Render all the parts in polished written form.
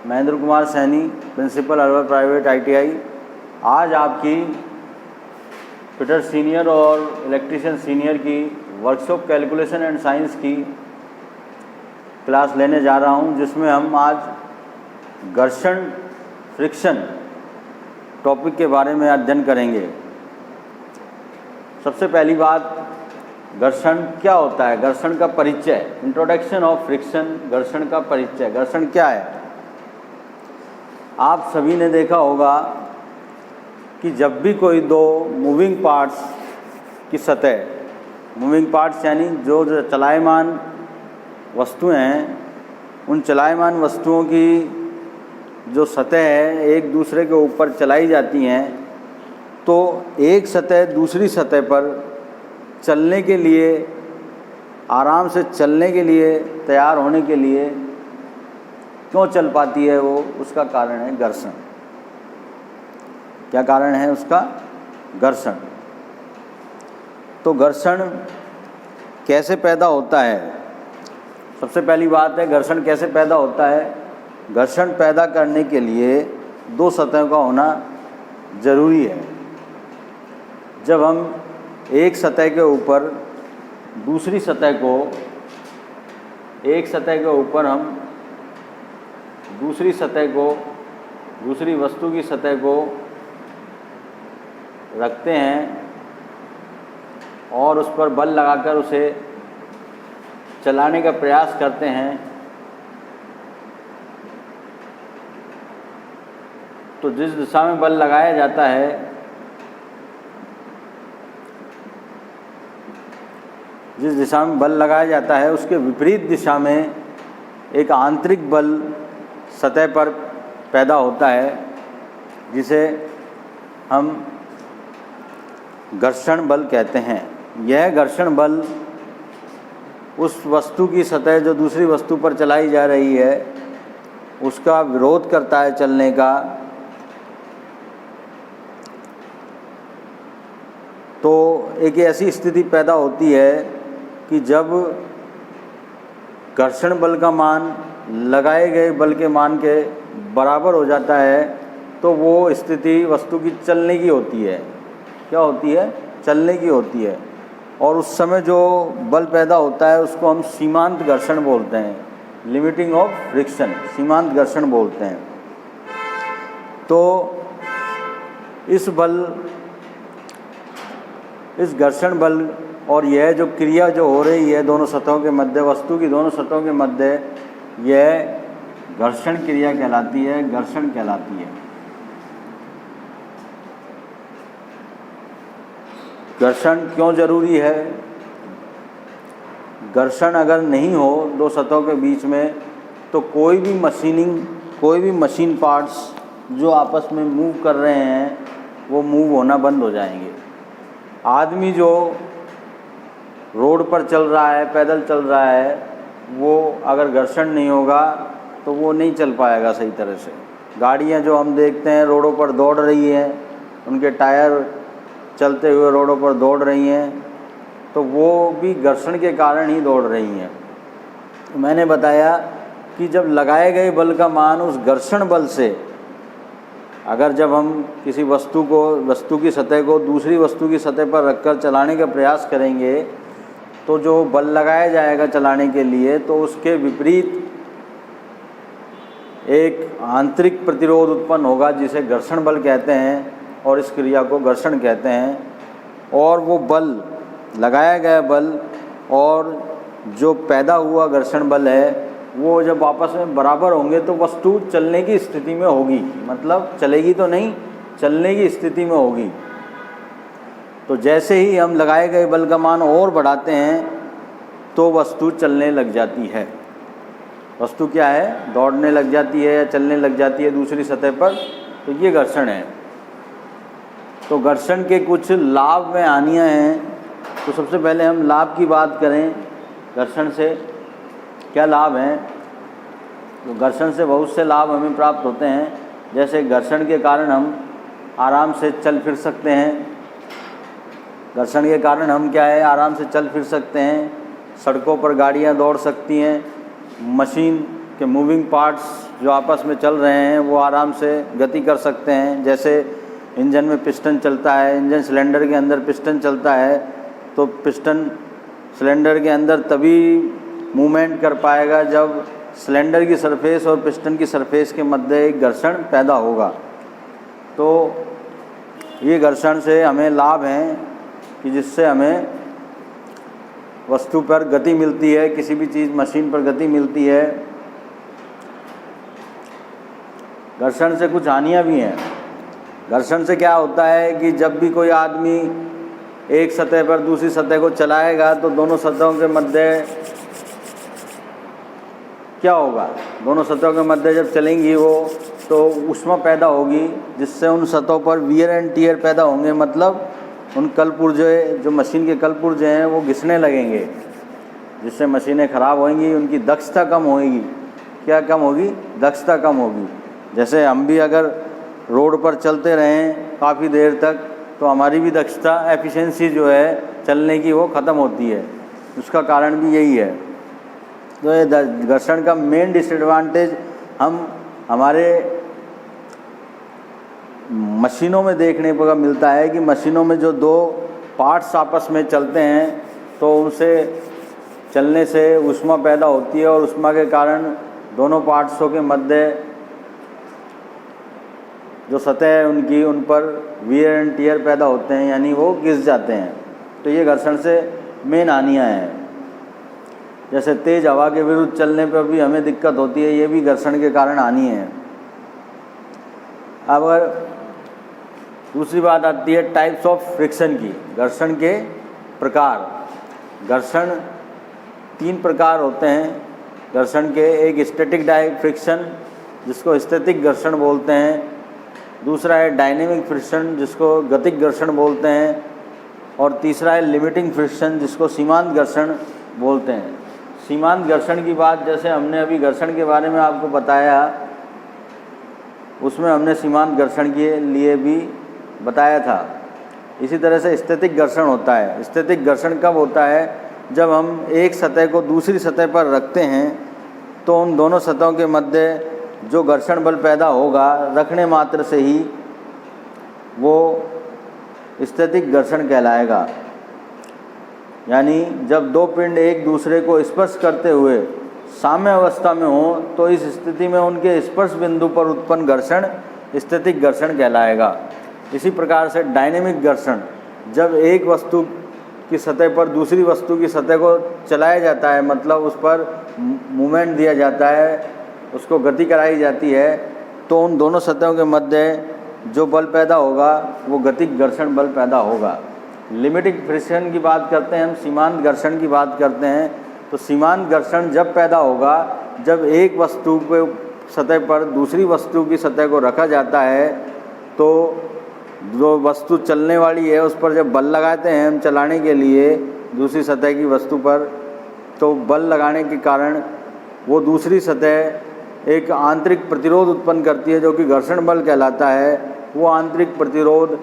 Mahendra Kumar Saini, principal urban private ITI। आज आपकी fitter senior और इलेक्ट्रीशियन सीनियर की वर्कशॉप कैलकुलेशन एंड साइंस की क्लास लेने जा रहा हूं, जिसमें हम आज घर्षण फ्रिक्शन टॉपिक के बारे में अध्ययन करेंगे। सबसे पहली बात, घर्षण क्या होता है, घर्षण का परिचय, इंट्रोडक्शन ऑफ फ्रिक्शन, घर्षण का परिचय। घर्षण क्या है? आप सभी ने देखा होगा कि जब भी कोई दो मूविंग पार्ट्स की सतह, मूविंग पार्ट्स यानी जो चलायमान वस्तुएं हैं, उन चलायमान वस्तुओं की जो सतह है एक दूसरे के ऊपर चलाई जाती हैं, तो एक सतह दूसरी सतह पर चलने के लिए, आराम से चलने के लिए, तैयार होने के लिए क्यों चल पाती है वो, उसका कारण है घर्षण। क्या कारण है उसका? घर्षण। तो घर्षण कैसे पैदा होता है? सबसे पहली बात है, घर्षण कैसे पैदा होता है? घर्षण पैदा करने के लिए दो सतहों का होना ज़रूरी है। जब हम एक सतह के ऊपर दूसरी सतह को, एक सतह के ऊपर हम दूसरी सतह को, दूसरी वस्तु की सतह को रखते हैं और उस पर बल लगाकर उसे चलाने का प्रयास करते हैं, तो जिस दिशा में बल लगाया जाता है, जिस दिशा में बल लगाया जाता है उसके विपरीत दिशा में एक आंतरिक बल सतह पर पैदा होता है, जिसे हम घर्षण बल कहते हैं। यह घर्षण बल उस वस्तु की सतह जो दूसरी वस्तु पर चलाई जा रही है उसका विरोध करता है चलने का। तो एक ऐसी स्थिति पैदा होती है कि जब घर्षण बल का मान लगाए गए बल के मान के बराबर हो जाता है, तो वो स्थिति वस्तु की चलने की होती है। क्या होती है? चलने की होती है। और उस समय जो बल पैदा होता है उसको हम सीमांत घर्षण बोलते हैं, लिमिटिंग ऑफ फ्रिक्शन, सीमांत घर्षण बोलते हैं। तो इस घर्षण बल और यह जो क्रिया जो हो रही है दोनों सतहों के मध्य, वस्तु की दोनों सतहों के मध्य, यह घर्षण क्रिया कहलाती है, घर्षण कहलाती है। घर्षण क्यों जरूरी है? घर्षण अगर नहीं हो दो सतहों के बीच में तो कोई भी मशीन पार्ट्स जो आपस में मूव कर रहे हैं वो मूव होना बंद हो जाएंगे। आदमी जो रोड पर चल रहा है, पैदल चल रहा है, वो अगर घर्षण नहीं होगा तो वो नहीं चल पाएगा सही तरह से। गाड़ियाँ जो हम देखते हैं रोडों पर दौड़ रही हैं, उनके टायर चलते हुए रोडों पर दौड़ रही हैं, तो वो भी घर्षण के कारण ही दौड़ रही हैं। मैंने बताया कि जब लगाए गए बल का मान उस घर्षण बल से, अगर जब हम किसी वस्तु की सतह को दूसरी वस्तु की सतह पर रखकर चलाने का प्रयास करेंगे, तो जो बल लगाया जाएगा चलाने के लिए, तो उसके विपरीत एक आंतरिक प्रतिरोध उत्पन्न होगा जिसे घर्षण बल कहते हैं, और इस क्रिया को घर्षण कहते हैं। और वो बल, लगाया गया बल और जो पैदा हुआ घर्षण बल है, वो जब आपस में बराबर होंगे तो वस्तु चलने की स्थिति में होगी, मतलब चलेगी तो नहीं, चलने की स्थिति में होगी। तो जैसे ही हम लगाए गए बल का मान और बढ़ाते हैं तो वस्तु चलने लग जाती है। वस्तु क्या है? दौड़ने लग जाती है या चलने लग जाती है दूसरी सतह पर, तो ये घर्षण है। तो घर्षण के कुछ लाभ में हानियाँ हैं। तो सबसे पहले हम लाभ की बात करें, घर्षण से क्या लाभ हैं? तो घर्षण से बहुत से लाभ हमें प्राप्त होते हैं। जैसे घर्षण के कारण हम आराम से चल फिर सकते हैं। घर्षण के कारण हम क्या है? आराम से चल फिर सकते हैं। सड़कों पर गाड़ियां दौड़ सकती हैं, मशीन के मूविंग पार्ट्स जो आपस में चल रहे हैं वो आराम से गति कर सकते हैं। जैसे इंजन में पिस्टन चलता है, इंजन सिलेंडर के अंदर पिस्टन चलता है, तो पिस्टन सिलेंडर के अंदर तभी मूवमेंट कर पाएगा जब सिलेंडर की सरफेस और पिस्टन की सरफेस के मध्य एक घर्षण पैदा होगा। तो ये घर्षण से हमें लाभ हैं कि जिससे हमें वस्तु पर गति मिलती है, किसी भी चीज़ मशीन पर गति मिलती है। घर्षण से कुछ हानियाँ भी हैं। घर्षण से क्या होता है कि जब भी कोई आदमी एक सतह पर दूसरी सतह को चलाएगा तो दोनों सतहों के मध्य क्या होगा, दोनों सतहों के मध्य जब चलेंगी वो तो ऊष्मा पैदा होगी, जिससे उन सतहों पर वियर एंड टियर पैदा होंगे। मतलब उन कल पुर्जे, जो मशीन के कल पुर्जे हैं वो घिसने लगेंगे, जिससे मशीनें ख़राब होंगी, उनकी दक्षता कम होगी। क्या कम होगी? दक्षता कम होगी। जैसे हम भी अगर रोड पर चलते रहें काफ़ी देर तक तो हमारी भी दक्षता, एफिशिएंसी जो है चलने की वो ख़त्म होती है। उसका कारण भी यही है। तो ये घर्षण का मेन डिसएडवांटेज हम हमारे मशीनों में देखने को मिलता है कि मशीनों में जो दो पार्ट्स आपस में चलते हैं तो उनसे चलने से ऊष्मा पैदा होती है और ऊष्मा के कारण दोनों पार्ट्सों के मध्य जो सतह है उनकी, उन पर वियर एंड टियर पैदा होते हैं, यानी वो घिस जाते हैं। तो ये घर्षण से मेन हानियाँ हैं। जैसे तेज़ हवा के विरुद्ध चलने पर भी हमें दिक्कत होती है, ये भी घर्षण के कारण हानि है। अब अगर दूसरी बात आती है टाइप्स ऑफ फ्रिक्शन की, घर्षण के प्रकार। घर्षण 3 प्रकार होते हैं घर्षण के। एक स्टैटिक फ्रिक्शन जिसको स्थैतिक घर्षण बोलते हैं, दूसरा है डायनेमिक फ्रिक्शन जिसको गतिक घर्षण बोलते हैं, और तीसरा है लिमिटिंग फ्रिक्शन जिसको सीमांत घर्षण बोलते हैं। सीमांत घर्षण की बात जैसे हमने अभी घर्षण के बारे में आपको बताया, उसमें हमने सीमांत घर्षण के लिए भी बताया था। इसी तरह से स्थैतिक घर्षण होता है। स्थैतिक घर्षण कब होता है? जब हम एक सतह को दूसरी सतह पर रखते हैं तो उन दोनों सतहों के मध्य जो घर्षण बल पैदा होगा रखने मात्र से ही वो स्थैतिक घर्षण कहलाएगा। यानी जब दो पिंड एक दूसरे को स्पर्श करते हुए साम्य अवस्था में हो तो इस स्थिति में उनके स्पर्श बिंदु पर उत्पन्न घर्षण स्थैतिक घर्षण कहलाएगा। इसी प्रकार से डायनेमिक घर्षण, जब एक वस्तु की सतह पर दूसरी वस्तु की सतह को चलाया जाता है, मतलब उस पर मूवमेंट दिया जाता है, उसको गति कराई जाती है, तो उन दोनों सतहों के मध्य जो बल पैदा होगा वो गतिक घर्षण बल पैदा होगा। लिमिटिंग फ्रिक्शन की बात करते हैं हम, सीमांत घर्षण की बात करते हैं। तो सीमांत घर्षण जब पैदा होगा जब एक वस्तु के सतह पर दूसरी वस्तु की सतह को रखा जाता है, तो जो वस्तु चलने वाली है उस पर जब बल लगाते हैं हम चलाने के लिए दूसरी सतह की वस्तु पर, तो बल लगाने के कारण वो दूसरी सतह एक आंतरिक प्रतिरोध उत्पन्न करती है जो कि घर्षण बल कहलाता है। वो आंतरिक प्रतिरोध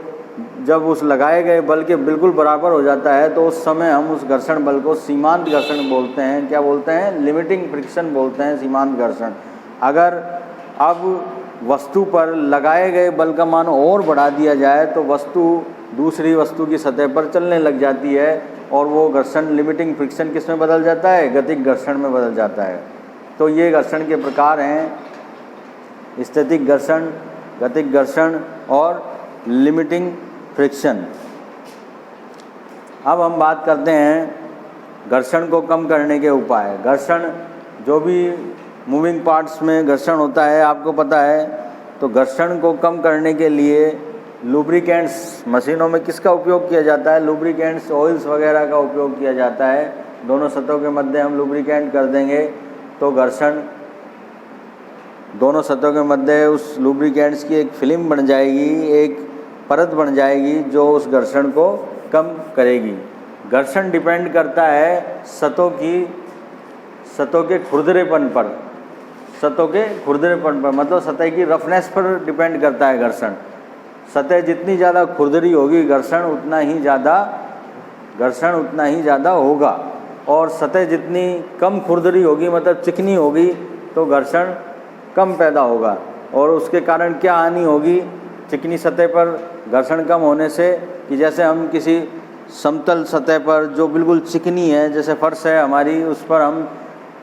जब उस लगाए गए बल के बिल्कुल बराबर हो जाता है तो उस समय हम उस घर्षण बल को सीमांत घर्षण बोलते हैं। क्या बोलते हैं? लिमिटिंग फ्रिक्शन बोलते हैं, सीमांत घर्षण। अगर अब वस्तु पर लगाए गए बल का मान और बढ़ा दिया जाए तो वस्तु दूसरी वस्तु की सतह पर चलने लग जाती है और वो घर्षण लिमिटिंग फ्रिक्शन किस में बदल जाता है? गतिक घर्षण में बदल जाता है। तो ये घर्षण के प्रकार हैं, स्थैतिक घर्षण, गतिक घर्षण और लिमिटिंग फ्रिक्शन। अब हम बात करते हैं घर्षण को कम करने के उपाय। घर्षण, जो भी मूविंग पार्ट्स में घर्षण होता है आपको पता है, तो घर्षण को कम करने के लिए लुब्रिकेंट्स, मशीनों में किसका उपयोग किया जाता है? लुब्रिकेंट्स, ऑयल्स वगैरह का उपयोग किया जाता है। दोनों सतहों के मध्य हम लुब्रिकेंट कर देंगे तो घर्षण दोनों सतहों के मध्य उस लुब्रिकेंट्स की एक फिल्म बन जाएगी, एक परत बन जाएगी जो उस घर्षण को कम करेगी। घर्षण डिपेंड करता है सतहों के खुरदरेपन पर, सतहों के खुरदरेपन पर, मतलब सतह की रफनेस पर डिपेंड करता है घर्षण। सतह जितनी ज़्यादा खुरदरी होगी घर्षण उतना ही ज़्यादा होगा, और सतह जितनी कम खुरदरी होगी मतलब चिकनी होगी तो घर्षण कम पैदा होगा। और उसके कारण क्या हानि होगी चिकनी सतह पर घर्षण कम होने से, कि जैसे हम किसी समतल सतह पर जो बिल्कुल चिकनी है, जैसे फर्श है हमारी, उस पर हम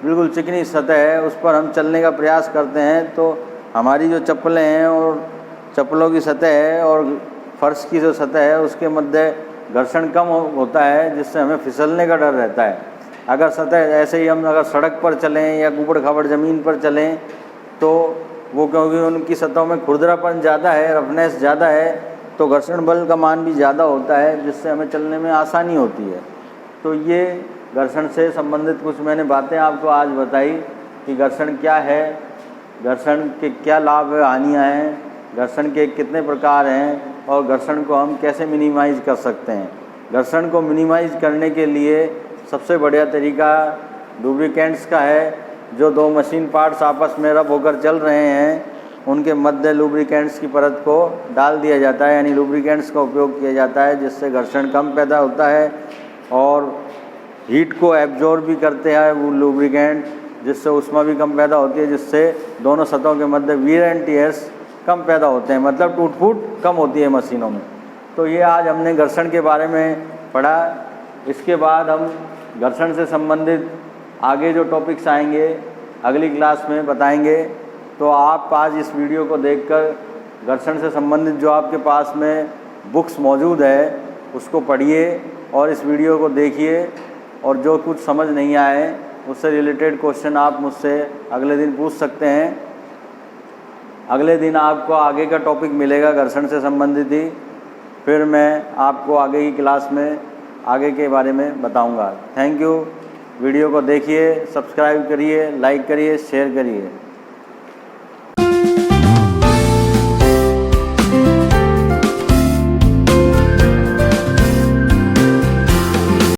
बिल्कुल चिकनी सतह है, उस पर हम चलने का प्रयास करते हैं तो हमारी जो चप्पलें हैं और चप्पलों की सतह है और फर्श की जो सतह है उसके मध्य घर्षण कम होता है, जिससे हमें फिसलने का डर रहता है। अगर सतह ऐसे ही हम अगर सड़क पर चलें या ऊबड़ खाबड़ ज़मीन पर चलें तो वो, क्योंकि उनकी सतहों में खुरदरापन ज़्यादा है, रफनेस ज़्यादा है, तो घर्षण बल का मान भी ज़्यादा होता है, जिससे हमें चलने में आसानी होती है। तो ये घर्षण से संबंधित कुछ मैंने बातें आपको आज बताई कि घर्षण क्या है, घर्षण के क्या लाभ हानियाँ हैं, घर्षण के कितने प्रकार हैं और घर्षण को हम कैसे मिनिमाइज़ कर सकते हैं। घर्षण को मिनिमाइज़ करने के लिए सबसे बढ़िया तरीका लुब्रिकेंट्स का है। जो दो मशीन पार्ट्स आपस में रब होकर चल रहे हैं उनके मध्य लुब्रिकेंट्स की परत को डाल दिया जाता है, यानी लुब्रिकेंट्स का उपयोग किया जाता है, जिससे घर्षण कम पैदा होता है और हीट को एब्जॉर्ब भी करते हैं वो लुब्रिकेंट, जिससे ऊष्मा भी कम पैदा होती है, जिससे दोनों सतहों के मध्य वियर एंड टियर्स कम पैदा होते हैं, मतलब टूट फूट कम होती है मशीनों में। तो ये आज हमने घर्षण के बारे में पढ़ा। इसके बाद हम घर्षण से संबंधित आगे जो टॉपिक्स आएंगे अगली क्लास में बताएंगे। तो आप आज इस वीडियो को देखकर घर्षण से संबंधित जो आपके पास में बुक्स मौजूद है उसको पढ़िए और इस वीडियो को देखिए, और जो कुछ समझ नहीं आए उससे रिलेटेड क्वेश्चन आप मुझसे अगले दिन पूछ सकते हैं। अगले दिन आपको आगे का टॉपिक मिलेगा घर्षण से संबंधित ही, फिर मैं आपको आगे की क्लास में आगे के बारे में बताऊंगा। Thank you. वीडियो को देखिए, सब्सक्राइब करिए, लाइक करिए, शेयर करिए।